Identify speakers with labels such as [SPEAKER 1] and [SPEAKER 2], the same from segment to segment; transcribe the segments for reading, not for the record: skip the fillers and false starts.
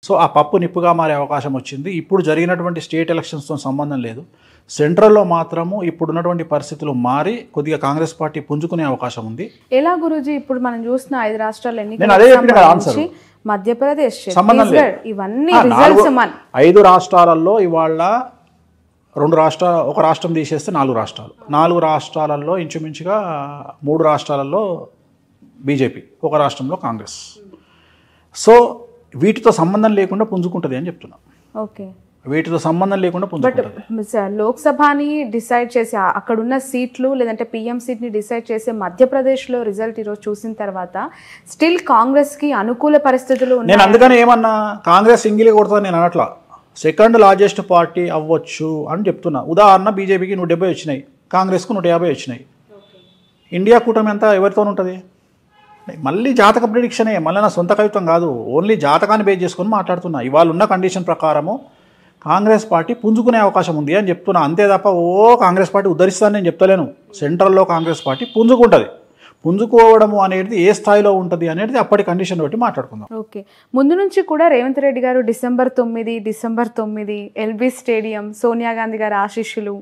[SPEAKER 1] So ఆ పప్పు నిప్పుగా మారే అవకాశం వచ్చింది. ఇప్పుడు జరిగినటువంటి స్టేట్ ఎలక్షన్స్తో సంబంధం లేదు. సెంట్రల్లో మాత్రము ఇప్పుడున్నటువంటి పరిస్థితులు మారి కొద్దిగా కాంగ్రెస్ పార్టీ పుంజుకునే అవకాశం ఉంది.
[SPEAKER 2] ఎలా గురూజీ ఇప్పుడు మనం చూసిన 5 రాష్ట్రాల
[SPEAKER 1] నేను అదే చెప్పిన కదా ఆన్సర్.
[SPEAKER 2] మధ్యప్రదేశ్,
[SPEAKER 1] సంబంధం లేదు.
[SPEAKER 2] ఇవన్నీ రిజల్ట్స్
[SPEAKER 1] 5 రాష్ట్రాలలో ఇవాళ ఒక రాష్ట్రం తీసేస్తే 4 రాష్ట్రాలు. 4 రాష్ట్రాలలో ఇంచుమించుగా 3 రాష్ట్రాలలో బీజేపీ, ఒక రాష్ట్రంలో కాంగ్రెస్. సో వీటితో సంబంధం లేకుండా పుంజుకుంటుంది అని చెప్తున్నా.
[SPEAKER 2] ఓకే,
[SPEAKER 1] వీటితో సంబంధం లేకుండా పుంజుకుంటుంది.
[SPEAKER 2] బట్ లోక్సభని డిసైడ్ చేసి అక్కడున్న సీట్లు లేదంటే పిఎం సీట్ని డిసైడ్ చేసే మధ్యప్రదేశ్లో రిజల్ట్ ఈరోజు చూసిన తర్వాత స్టిల్ కాంగ్రెస్కి అనుకూల పరిస్థితులు ఉన్నాయి.
[SPEAKER 1] నేను అందుకని ఏమన్నా కాంగ్రెస్ సింగిల్గా కొడుతుంది నేను అనట్లా. సెకండ్ లార్జెస్ట్ పార్టీ అవ్వచ్చు అని చెప్తున్నా. ఉదాహరణ బీజేపీకి 170 వచ్చినాయి, కాంగ్రెస్కు 150 వచ్చినాయి. ఇండియా కూటమి అంతా ఎవరితో ఉంటుంది? మళ్ళీ జాతక ప్రిడిక్షనే, మళ్ళీ నా సొంత కవిత్వం కాదు. ఓన్లీ జాతకాన్ని బేస్ చేసుకొని మాట్లాడుతున్నా. ఇవాళ ఉన్న కండిషన్ ప్రకారము కాంగ్రెస్ పార్టీ పుంజుకునే అవకాశం ఉంది అని చెప్తున్నా. అంతే తప్ప కాంగ్రెస్ పార్టీ ఉద్ధరిస్తానని నేను చెప్తలేను. సెంట్రల్లో కాంగ్రెస్ పార్టీ పుంజుకుంటుంది. పుంజుకోవడము అనేది ఏ స్థాయిలో ఉంటుంది అనేది అప్పటి కండిషన్ బట్టి మాట్లాడుకుందాం.
[SPEAKER 2] ఓకే, ముందు నుంచి కూడా రేవంత్ రెడ్డి గారు December 9 LB stadium, Sonia Gandhi గారి ఆశీస్సులు,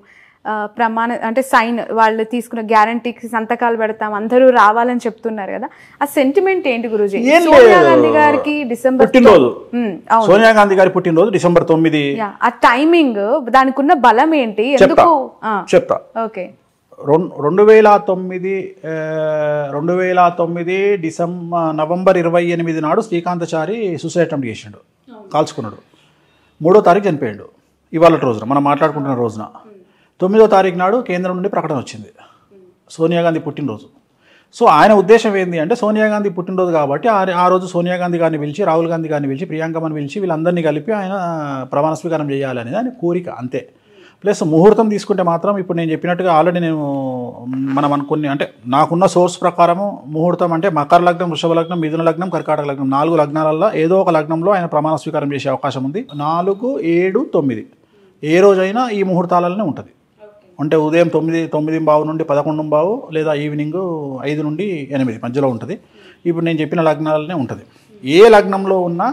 [SPEAKER 2] అంటే సైన్ వాళ్ళు తీసుకున్న గ్యారంటీకి సంతకాలు పెడతాం, అందరూ రావాలని చెప్తున్నారు కదా. ఆ సెంటిమెంట్ ఏంటి గురూజీ? సోనియా గాంధీ గారికి డిసెంబర్
[SPEAKER 1] పుట్టినరోజు, సోనియా గాంధీ గారి పుట్టినరోజు డిసెంబర్ 9.
[SPEAKER 2] ఆ టైమింగ్, దానికి ఉన్న బలం ఏంటి? ఎందుకు
[SPEAKER 1] చెప్తా.
[SPEAKER 2] ఓకే,
[SPEAKER 1] 2009 నవంబర్ 28 నాడు శ్రీకాంతచారి సూసైడ్ అటెంప్ట్ చేసిండు, కాల్చుకున్నాడు. 3వ తారీఖు చనిపోయాడు. ఇవాళ రోజున మనం మాట్లాడుకుంటున్న రోజున 9వ తారీఖు నాడు కేంద్రం నుండి ప్రకటన వచ్చింది, సోనియా గాంధీ పుట్టినరోజు. సో ఆయన ఉద్దేశం ఏంటి అంటే, సోనియా గాంధీ పుట్టినరోజు కాబట్టి ఆ రోజు సోనియా గాంధీ గారిని పిలిచి, రాహుల్ గాంధీ గారిని పిలిచి, ప్రియాంకమ్మని పిలిచి వీళ్ళందరినీ కలిపి ఆయన ప్రమాణ స్వీకారం చేయాలి అనేది ఆయన కోరిక, అంతే. ప్లస్ ముహూర్తం తీసుకుంటే మాత్రం ఇప్పుడు నేను చెప్పినట్టుగా ఆల్రెడీ మనం అనుకుని, అంటే నాకున్న సోర్స్ ప్రకారము ముహూర్తం అంటే మకర లగ్నం, వృషభ లగ్నం, మిథున లగ్నం, కర్కాటక లగ్నం, 4 లగ్నాలలో ఏదో ఒక లగ్నంలో ఆయన ప్రమాణ స్వీకారం చేసే అవకాశం ఉంది. 4, 7, 9 ఏ రోజైనా ఈ ముహూర్తాలలోనే ఉంటుంది. అంటే ఉదయం 9:15 నుండి 11:15 లేదా ఈవినింగ్ 5 నుండి 8 మధ్యలో ఉంటుంది. ఇప్పుడు నేను చెప్పిన లగ్నాలనే ఉంటుంది. ఏ లగ్నంలో ఉన్నా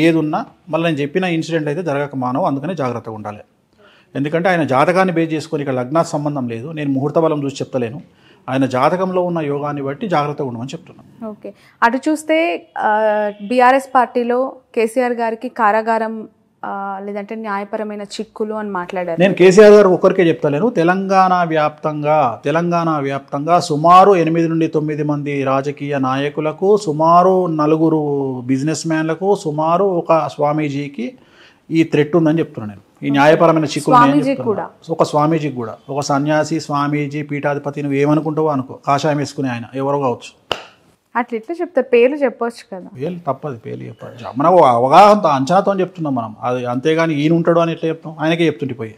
[SPEAKER 1] ఏది ఉన్నా మళ్ళీ నేను చెప్పిన ఇన్సిడెంట్ అయితే జరగక మానవు. అందుకని జాగ్రత్తగా ఉండాలి. ఎందుకంటే ఆయన జాతకాన్ని బేస్ చేసుకొని ఇక్కడ లగ్నానికి సంబంధం లేదు. నేను ముహూర్త బలం చూసి చెప్తలేను. ఆయన జాతకంలో ఉన్న యోగాన్ని బట్టి జాగ్రత్తగా ఉండమని చెప్తున్నాను.
[SPEAKER 2] ఓకే, అటు చూస్తే బీఆర్ఎస్ పార్టీలో కేసీఆర్ గారికి కారాగారం లేదంటే న్యాయపరమైన చిక్కులు అని మాట్లాడారు.
[SPEAKER 1] నేను కేసీఆర్ గారు ఒక్కరికే చెప్తలేను. తెలంగాణ వ్యాప్తంగా సుమారు 8 నుండి 9 మంది రాజకీయ నాయకులకు, సుమారు 4 బిజినెస్ మ్యాన్లకు, సుమారు ఒక స్వామీజీకి ఈ థ్రెట్ ఉందని చెప్తున్నాను నేను. ఈ న్యాయపరమైన చిక్కులు ఒక స్వామీజీకి కూడా, ఒక సన్యాసి, స్వామీజీ, పీఠాధిపతి, నువ్వు ఏమనుకుంటావో అనుకో, కాషాయం వేసుకునే ఆయన ఎవరో కావచ్చు.
[SPEAKER 2] అట్లా ఎట్లా చెప్తారు? పేర్లు చెప్పొచ్చు కదా.
[SPEAKER 1] పేర్లు తప్పదు, పేర్లు చెప్పచ్చు. మనకు అవగాహనతో అంచనాతో చెప్తున్నాం మనం. అది అంతేగాని ఈయన ఉంటాడు అని ఎట్లా చెప్తాం? ఆయనకే చెప్తుండిపోయి.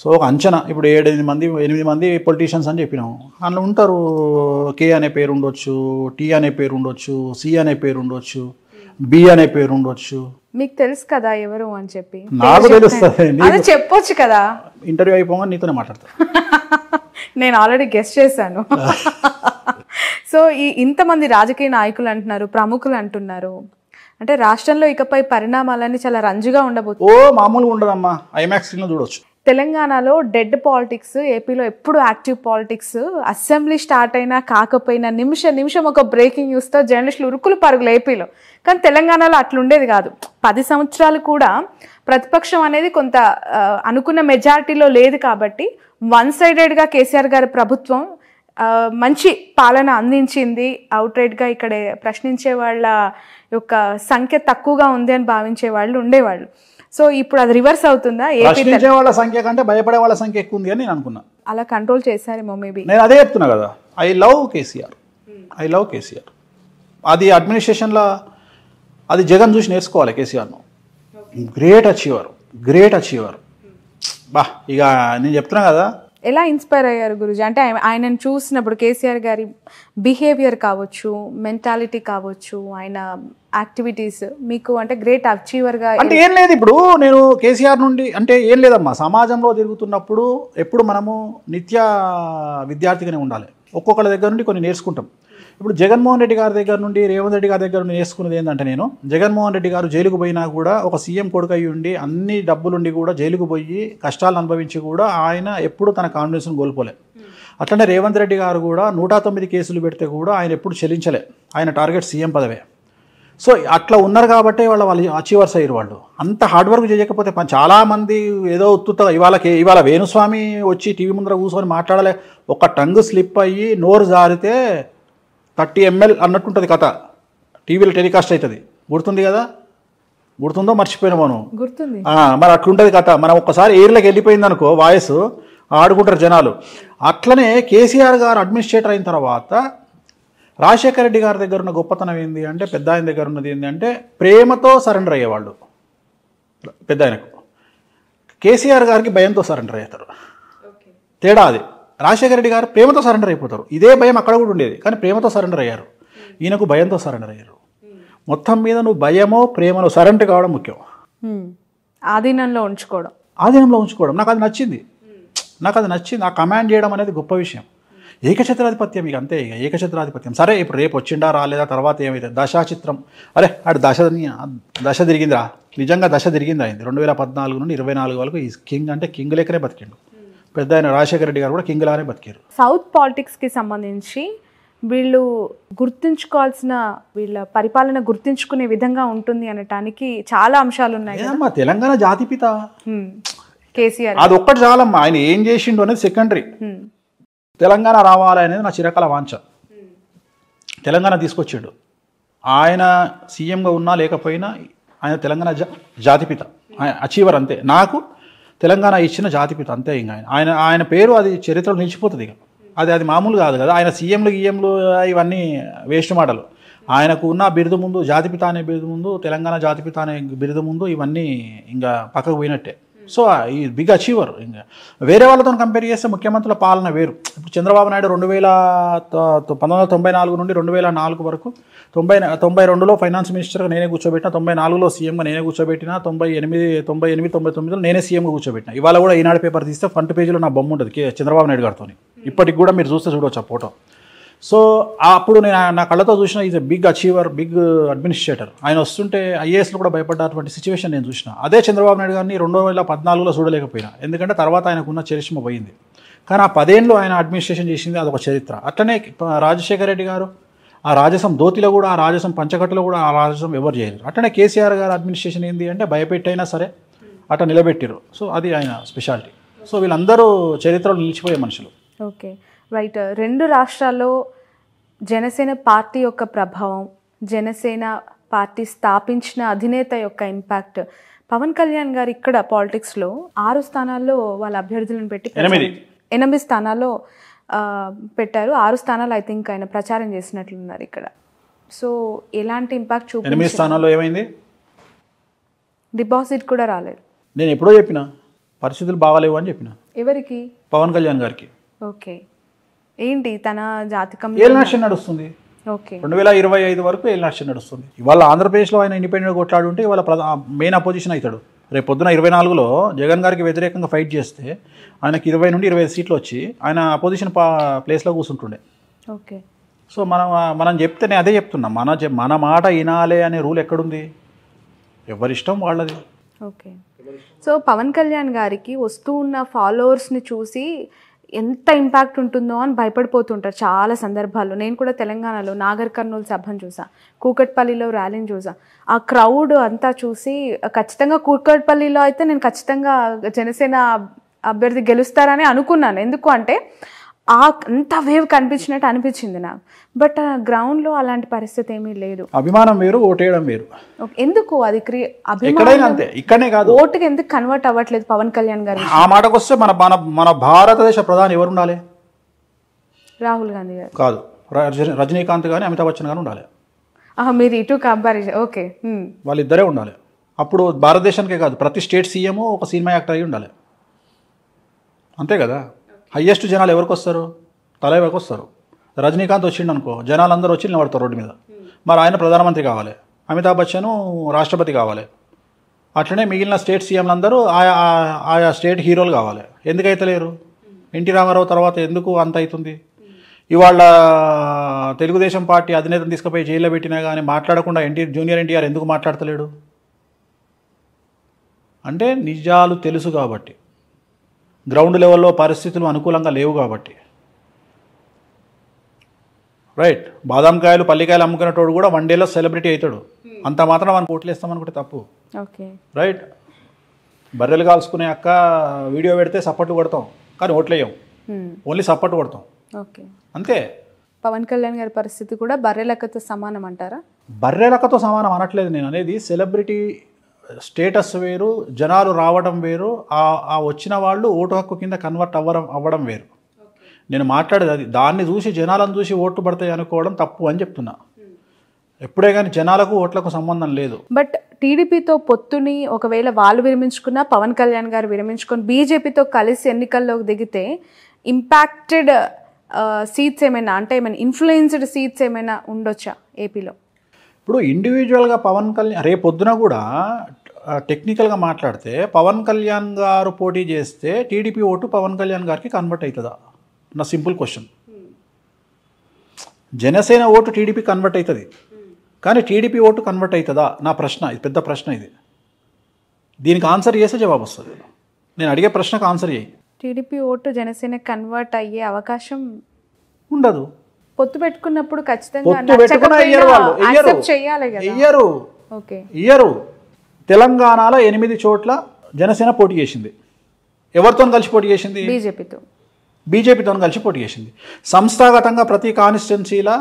[SPEAKER 1] సో ఒక అంచనా. ఇప్పుడు 8 మంది పొలిటీషియన్స్ అని చెప్పినాము. అందులో ఉంటారు. కే అనే పేరు ఉండొచ్చు, టీ అనే పేరు ఉండొచ్చు, సి అనే పేరు ఉండొచ్చు, బి అనే పేరు ఉండొచ్చు.
[SPEAKER 2] మీకు తెలుసు కదా ఎవరు అని చెప్పి?
[SPEAKER 1] నాకు తెలుస్తుంది.
[SPEAKER 2] చెప్పొచ్చు కదా.
[SPEAKER 1] ఇంటర్వ్యూ అయిపోగా నీతోనే మాట్లాడతా.
[SPEAKER 2] నేను ఆల్రెడీ గెస్ట్ చేశాను. సో ఇంతమంది రాజకీయ నాయకులు అంటున్నారు, ప్రముఖులు అంటున్నారు, అంటే రాష్ట్రంలో ఇకపై పరిణామాలన్నీ చాలా రంజుగా ఉండబోతుంది.
[SPEAKER 1] మామూలుగా ఉండదమ్మా. ఐమాక్స్ స్క్రీన్లో చూడొచ్చు.
[SPEAKER 2] తెలంగాణలో డెడ్ పాలిటిక్స్, ఏపీలో ఎప్పుడు యాక్టివ్ పాలిటిక్స్. అసెంబ్లీ స్టార్ట్ అయినా కాకపోయినా నిమిషం ఒక బ్రేకింగ్ న్యూస్తో జర్నలిస్టులు ఉరుకులు పరుగులు ఏపీలో. కానీ తెలంగాణలో అట్లుండేది కాదు. 10 సంవత్సరాలు కూడా ప్రతిపక్షం అనేది కొంత అనుకున్న మెజారిటీలో లేదు కాబట్టి వన్ సైడెడ్గా కేసీఆర్ గారి ప్రభుత్వం మంచి పాలన అందించింది. అవుట్రైట్గా ఇక్కడ ప్రశ్నించే వాళ్ళ యొక్క సంఖ్య తక్కువగా ఉంది అని భావించే వాళ్ళు ఉండేవాళ్ళు. సో ఇప్పుడు అది రివర్స్ అవుతుందా?
[SPEAKER 1] ప్రశ్నించే వాళ్ళ సంఖ్య కంటే భయపడే వాళ్ళ సంఖ్య ఎక్కువ ఉంది అని నేను అనుకున్నా.
[SPEAKER 2] అలా కంట్రోల్ చేశారేమో మేబీ.
[SPEAKER 1] నేను అదే చెప్తున్నా కదా. I love KCR. అది అడ్మినిస్ట్రేషన్లో అది జగన్ చూసి నేర్చుకోవాలి కేసీఆర్ను. Great achiever. బా, ఇక నేను చెప్తున్నా కదా.
[SPEAKER 2] ఎలా ఇన్స్పైర్ అయ్యారు గురుజీ? అంటే ఆయనను చూసినప్పుడు కేసీఆర్ గారి బిహేవియర్ కావచ్చు, మెంటాలిటీ కావచ్చు, ఆయన యాక్టివిటీస్ మీకు అంటే గ్రేట్ అచీవర్గా
[SPEAKER 1] అంటే ఏం లేదు. ఇప్పుడు నేను కేసీఆర్ నుండి అంటే ఏం లేదమ్మా. సమాజంలో తిరుగుతున్నప్పుడు ఎప్పుడు మనము నిత్య విద్యార్థిగానే ఉండాలి. ఒక్కొక్కళ్ళ దగ్గర నుండి కొన్ని నేర్చుకుంటాం. ఇప్పుడు జగన్మోహన్ రెడ్డి గారి దగ్గర నుండి రేవంత్ రెడ్డి గారి దగ్గర నుండి వేసుకున్నది ఏంటంటే, నేను జగన్మోహన్ రెడ్డి గారు జైలుకు పోయినా కూడా ఒక సీఎం కొడుకు అయ్యి ఉండి అన్ని డబ్బులుండి కూడా జైలుకు పోయి కష్టాలను అనుభవించి కూడా ఆయన ఎప్పుడు తన కాన్ఫిడెన్స్ను కోల్పోలే. అట్లనే రేవంత్ రెడ్డి గారు కూడా 109 కేసులు పెడితే కూడా ఆయన ఎప్పుడు చెల్లించలే. ఆయన టార్గెట్ సీఎం పదవే. సో అట్లా ఉన్నారు కాబట్టి వాళ్ళు అచీవర్స్ అయ్యారు. వాళ్ళు అంత హార్డ్ వర్క్ చేయకపోతే చాలామంది ఏదో ఇవాళ వేణుస్వామి వచ్చి టీవీ ముందర కూర్చొని మాట్లాడలే, ఒక టంగ్ స్లిప్ అయ్యి నోరు జారితే 30 ml అన్నట్టుంటుంది కథ. టీవీలో టెలికాస్ట్ అవుతుంది. గుర్తుంది కదా? గుర్తుందో మర్చిపోయినా మనం.
[SPEAKER 2] గుర్తుంది.
[SPEAKER 1] మరి అట్లుంటుంది కథ. మనం ఒక్కసారి ఎయిర్లోకి వెళ్ళిపోయింది అనుకో వాయిస్ ఆడుకుంటారు జనాలు. అట్లనే కేసీఆర్ గారు అడ్మినిస్ట్రేటర్ అయిన తర్వాత రాజశేఖర రెడ్డి గారి దగ్గర ఉన్న గొప్పతనం ఏంది అంటే, పెద్ద ఆయన దగ్గర ఉన్నది ఏంటి అంటే ప్రేమతో సరెండర్ అయ్యేవాళ్ళు. పెద్ద ఆయనకు కేసీఆర్ గారికి భయంతో సరెండర్ అవుతారు. తేడా అది. రాజశేఖర రెడ్డి గారు ప్రేమతో సరెండర్ అయిపోతారు. ఇదే భయం అక్కడ కూడా ఉండేది, కానీ ప్రేమతో సరెండర్ అయ్యారు. ఈయనకు భయంతో సరెండర్ అయ్యారు. మొత్తం మీద నువ్వు భయమో ప్రేమలో సరెండర్ కావడం ముఖ్యం.
[SPEAKER 2] ఆధీనంలో ఉంచుకోవడం
[SPEAKER 1] నాకు అది నచ్చింది. ఆ కమాండ్ చేయడం అనేది గొప్ప విషయం. ఏకఛత్రాధిపత్యం ఇక అంతే. ఇక ఏకఛత్రాధిపత్యం. సరే ఇప్పుడు రేపు వచ్చిండా రాలేదా తర్వాత ఏమైతే దశాచిత్రం, అరే ఆడు దశ తిరిగిందిరా, నిజంగా దశ తిరిగింది అయింది. 2014 నుండి 24 వరకు ఈ కింగ్ అంటే కింగ్ లెక్కనే బతికిండు. పెద్ద ఆయన రాజశేఖర రెడ్డి గారు కూడా కింగ్ లానే బతికారు.
[SPEAKER 2] సౌత్ పాలిటిక్స్కి సంబంధించి వీళ్ళు గుర్తుంచుకోవాల్సిన, వీళ్ళ పరిపాలన గుర్తుంచుకునే విధంగా ఉంటుంది అనటానికి చాలా అంశాలు ఉన్నాయి.
[SPEAKER 1] తెలంగాణ జాతిపిత
[SPEAKER 2] కేసీఆర్,
[SPEAKER 1] అది ఒక్కటి చాలమ్మా. ఆయన ఏం చేసిండు అనేది సెకండరీ. తెలంగాణ రావాలనేది నా చిరకాల వాంఛ. తెలంగాణ తీసుకొచ్చిండు. ఆయన సీఎంగా ఉన్నా లేకపోయినా ఆయన తెలంగాణ జాతిపిత, ఆయన అచీవర్ అంతే. నాకు తెలంగాణ ఇచ్చిన జాతిపిత అంతే. ఇంకా ఆయన పేరు అది చరిత్రలో నిలిచిపోతుంది. ఇక అది మామూలు కాదు కదా. ఆయన సీఎంలు ఇవన్నీ వేస్ట్ మాటలు. ఆయనకు ఉన్న బిరుదు ముందు, జాతిపిత అనే బిరుదు ముందు, తెలంగాణ జాతిపిత అనే బిరుదు ముందు ఇవన్నీ ఇంకా పక్కకు పోయినట్టే. సో ఈ బిగ్ అచీవర్. ఇంకా వేరే వాళ్ళతో కంపేర్ చేస్తే ముఖ్యమంత్రుల పాలన వేరు. ఇప్పుడు చంద్రబాబు నాయుడు 1994 నుండి 2004 వరకు 92లో ఫైనాన్స్ మినిస్టర్గా నేనే కూర్చోబెట్టిన, 94లో సీఎంగా నేనే కూర్చోబెట్టిన, 98, 99లో నేనే సీఎంగా కూర్చోబెట్టిన. ఇవాళ కూడా ఈనాడు పేపర్ తీస్తే ఫ్రంట్ పేజీలో నా బొమ్మ ఉంటుంది చంద్రబాబు నాయుడు గారితో. ఇప్పటికి కూడా మీరు చూస్తే చూడవచ్చు ఆ ఫోటో. సో అప్పుడు నేను నా కళ్ళతో చూసిన is a big achiever, big administrator. ఆయన వస్తుంటే ఐఏఎస్లో కూడా భయపడ్డటువంటి సిచ్యువేషన్ నేను చూసిన. అదే చంద్రబాబు నాయుడు గారిని 2014లో చూడలేకపోయినా, ఎందుకంటే తర్వాత ఆయనకున్న చరిష్మ పోయింది. కానీ ఆ 10 ఏళ్ళు ఆయన అడ్మినిస్ట్రేషన్ చేసింది, అదొక చరిత్ర. అట్లనే రాజశేఖర రెడ్డి గారు ఆ రాజసం ధోతిలో కూడా, ఆ రాజసం పంచకట్టులో కూడా ఆ రాజసం ఎవరు చేయరు. అట్లనే కేసీఆర్ గారు అడ్మినిస్ట్రేషన్ ఏంటి అంటే భయపెట్టైనా సరే అట్లా నిలబెట్టారు. సో అది ఆయన స్పెషాలిటీ. సో వీళ్ళందరూ చరిత్రలో నిలిచిపోయే మనుషులు.
[SPEAKER 2] Okay, right. 2 రాష్ట్రాల్లో జనసేన పార్టీ యొక్క ప్రభావం, జనసేన పార్టీ స్థాపించిన అధినేత యొక్క ఇంపాక్ట్, పవన్ కళ్యాణ్ గారు ఇక్కడ పాలిటిక్స్లో 6 స్థానాల్లో వాళ్ళ అభ్యర్థులను పెట్టి 8 స్థానాల్లో పెట్టారు. 6 స్థానాలు ఐ థింక్ ఆయన ప్రచారం చేసినట్లున్నారు ఇక్కడ. సో ఎలాంటి ఇంపాక్ట్
[SPEAKER 1] 8 స్థానాల్లో ఏమైంది?
[SPEAKER 2] డిపాజిట్ కూడా రాలేదు.
[SPEAKER 1] నేను ఎప్పుడో చెప్పిన పరిస్థితులు బాగాలేవు అని చెప్పిన.
[SPEAKER 2] ఎవరికి?
[SPEAKER 1] పవన్ కళ్యాణ్ గారికి.
[SPEAKER 2] ఓకే, ఏంటి తన జాతకం
[SPEAKER 1] ఏలినాటి నడుస్తుంది.
[SPEAKER 2] ఓకే,
[SPEAKER 1] 2025 వరకు ఏలినాటి నడుస్తుంది. ఇవాళ ఆంధ్రప్రదేశ్లో ఆయన ఇండిపెండెంట్ కొట్లాడుంటే ఇవాళ మెయిన్ అపోజిషన్ అవుతాడు. రేపు పొద్దున 24లో జగన్ గారికి వ్యతిరేకంగా ఫైట్ చేస్తే ఆయనకి 20 నుండి 25 సీట్లు వచ్చి ఆయన అపోజిషన్ ప్లేస్లో కూర్చుంటుండే.
[SPEAKER 2] ఓకే.
[SPEAKER 1] సో మనం చెప్తే నేను అదే చెప్తున్నా, మన మాట వినాలే అనే రూల్ ఎక్కడుంది? ఎవరిష్టం వాళ్ళది.
[SPEAKER 2] ఓకే. సో పవన్ కళ్యాణ్ గారికి వస్తూ ఉన్న ఫాలోవర్స్ని చూసి ఎంత ఇంపాక్ట్ ఉంటుందో అని భయపడిపోతుంటారు చాలా సందర్భాల్లో. నేను కూడా తెలంగాణలో నాగర్ కర్నూలు సభను చూసా, కూకట్పల్లిలో ర్యాలీని చూసా. ఆ క్రౌడ్ అంతా చూసి ఖచ్చితంగా కూకట్పల్లిలో అయితే నేను ఖచ్చితంగా జనసేన అభ్యర్థి గెలుస్తారని అనుకున్నాను. ఎందుకు అంటే అంత వేవ్ కనిపించినట్టు అనిపించింది నాకు. బట్ గ్రౌండ్లో అలాంటి పరిస్థితి ఏమీ లేదు.
[SPEAKER 1] అభిమానం వేరు, ఓటేయడం వేరు.
[SPEAKER 2] ఎందుకు అది
[SPEAKER 1] అంతే, ఇక్కడనే కాదు,
[SPEAKER 2] ఓటుకి ఎందుకు కన్వర్ట్ అవ్వట్లేదు పవన్ కళ్యాణ్ గారు?
[SPEAKER 1] ఆ మాటకు వస్తే మన భారతదేశ ప్రధాని ఎవరు ఉండాలి?
[SPEAKER 2] రాహుల్ గాంధీ గారు
[SPEAKER 1] కాదు, రజనీకాంత్ కానీ అమితాబ్ బచ్చన్ కానీ ఉండాలి.
[SPEAKER 2] మీరు ఇటు కంపారిజన్. ఓకే,
[SPEAKER 1] వాళ్ళిద్దరే ఉండాలి. అప్పుడు భారతదేశానికే కాదు, ప్రతి స్టేట్ సీఎం ఒక సినిమా యాక్టర్ అయి ఉండాలి. అంతే కదా. హయ్యెస్ట్ జనాలు ఎవరికి వస్తారు? తలైవకి వస్తారు. రజనీకాంత్ వచ్చిండు అనుకో, జనాలందరూ వచ్చి నిలబడతారు రోడ్డు మీద. మరి ఆయన ప్రధానమంత్రి కావాలి, అమితాబ్ బచ్చన్ రాష్ట్రపతి కావాలి. అట్లనే మిగిలిన స్టేట్ సీఎంలందరూ ఆయా స్టేట్ హీరోలు కావాలి. ఎందుకైతే లేరు? ఎన్టీ రామారావు తర్వాత ఎందుకు అంత అవుతుంది? ఇవాళ తెలుగుదేశం పార్టీ అధినేతను తీసుకుపోయి జైల్లో పెట్టినా కానీ మాట్లాడకుండా జూనియర్ ఎన్టీఆర్ ఎందుకు మాట్లాడతలేడు అంటే నిజాలు తెలుసు కాబట్టి, గ్రౌండ్ లెవెల్లో పరిస్థితులు అనుకూలంగా లేవు కాబట్టి. రైట్, బాదాంకాయలు పల్లికాయలు అమ్ముకునేటోడు కూడా 1 డేలో సెలబ్రిటీ అవుతాడు. అంత మాత్రం మనం ఓట్లేస్తామనుకుంటే తప్పు. రైట్, బర్రెలు కాల్చుకునే అక్క వీడియో పెడితే సపోర్ట్ కొడతాం కానీ ఓట్లేయం, ఓన్లీ సపోర్ట్ కొడతాం అంతే.
[SPEAKER 2] పవన్ కళ్యాణ్ గారి పరిస్థితి కూడా బర్రెలకతో సమానం అంటారా?
[SPEAKER 1] బర్రెలకతో సమానం అనట్లేదు నేను అనేది. సెలబ్రిటీ స్టేటస్ వేరు, జనాలు రావడం వేరు, ఆ వచ్చిన వాళ్ళు ఓటు హక్కు కింద కన్వర్ట్ అవ్వడం వేరు. నేను మాట్లాడేది అది. దాన్ని చూసి జనాలను చూసి ఓట్లు పడతాయి అనుకోవడం తప్పు అని చెప్తున్నా. ఎప్పుడే కానీ జనాలకు ఓట్లకు సంబంధం లేదు.
[SPEAKER 2] బట్ టీడీపీతో పొత్తుని ఒకవేళ వాళ్ళు విరమించుకున్నా, పవన్ కళ్యాణ్ గారు విరమించుకొని బీజేపీతో కలిసి ఎన్నికల్లోకి దిగితే ఇంపాక్టెడ్ సీట్స్ ఏమైనా, అంటే ఏమైనా ఇన్ఫ్లుయెన్స్డ్ సీట్స్ ఏమైనా ఉండొచ్చా ఏపీలో?
[SPEAKER 1] ఇప్పుడు ఇండివిజువల్గా పవన్ కళ్యాణ్ రేపొద్దున కూడా టెక్నికల్గా మాట్లాడితే పవన్ కళ్యాణ్ గారు పోటీ చేస్తే టీడీపీ ఓటు పవన్ కళ్యాణ్ గారికి కన్వర్ట్ అవుతుందా? నా simple question. Janasena vote TDP convert అవుతుంది కానీ టీడీపీ ఓటు కన్వర్ట్ అవుతుందా? నా ప్రశ్న ఇది, పెద్ద ప్రశ్న ఇది. దీనికి ఆన్సర్ చేస్తే జవాబు వస్తుంది. నేను అడిగే ప్రశ్నకు ఆన్సర్ చేయి.
[SPEAKER 2] టీడీపీ ఓటు జనసేన కన్వర్ట్ అయ్యే అవకాశం
[SPEAKER 1] ఉండదు.
[SPEAKER 2] పొత్తు పెట్టుకున్నప్పుడు ఖచ్చితంగా
[SPEAKER 1] ఇయ్యరు. తెలంగాణలో 8 చోట్ల జనసేన పోటీ చేసింది. ఎవరితో కలిసి పోటీ చేసింది? బీజేపీతో కలిసి పోటీ చేసింది. సంస్థాగతంగా ప్రతి కాన్స్టిట్యున్సీలా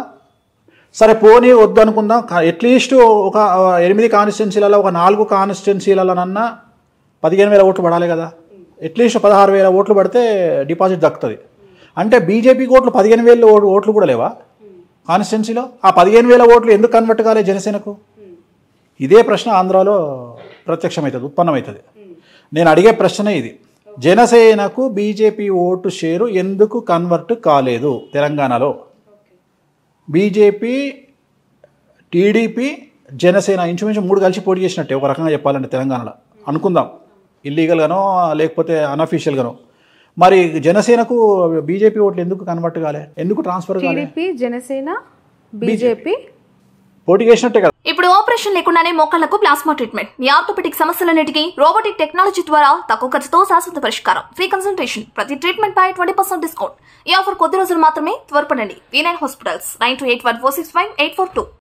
[SPEAKER 1] సరే పోనీ వద్దు అనుకుందాం, అట్లీస్ట్ ఒక 8 కాన్స్టిట్యున్సీలలో ఒక 4 కాన్స్టిట్యున్సీలలోనన్నా 15,000 ఓట్లు పడాలి కదా. అట్లీస్ట్ 16,000 ఓట్లు పడితే డిపాజిట్ దక్కుతుంది. అంటే బీజేపీకి ఓట్లు 15,000 ఓట్లు కూడా లేవా కాన్స్టిట్యున్సీలో? ఆ 15,000 ఓట్లు ఎందుకు కన్వర్ట్ కాలే జనసేనకు? ఇదే ప్రశ్న ఆంధ్రాలో ప్రత్యక్షమవుతుంది, ఉత్పన్నమవుతుంది. నేను అడిగే ప్రశ్నే ఇది. జనసేనకు బీజేపీ ఓటు షేరు ఎందుకు కన్వర్ట్ కాలేదు తెలంగాణలో? బీజేపీ, టీడీపీ, జనసేన ఇంచుమించు 3 కలిసి పోటీ చేసినట్టే ఒక రకంగా చెప్పాలంటే తెలంగాణలో అనుకుందాం, ఇల్లీగల్గానో లేకపోతే అన్అఫీషియల్గానో. మరి జనసేనకు బీజేపీ ఓట్లు ఎందుకు కన్వర్ట్ కాలే? ఎందుకు ట్రాన్స్ఫర్ కాలే?
[SPEAKER 2] జనసేన బీజేపీ
[SPEAKER 1] పోటీ చేసినట్టే కదా.
[SPEAKER 3] ఇప్పుడు ఆపరేషన్ లేకుండానే మోకాళ్లకు ప్లాస్మా ట్రీట్మెంట్, మీ ఆర్థోపెటిక్ సమస్యలన్నిటికీ రోబోటిక్ టెక్నాలజీ ద్వారా తక్కువ ఖర్చుతో శాశ్వత పరిష్కారం, ఫ్రీ కన్సల్టేషన్, ప్రతి ట్రీట్మెంట్ పై 20% డిస్కౌంట్. ఈ ఆఫర్ కొద్ది రోజులు మాత్రమే, త్వరపడండి. V9 hospitals 9281465842.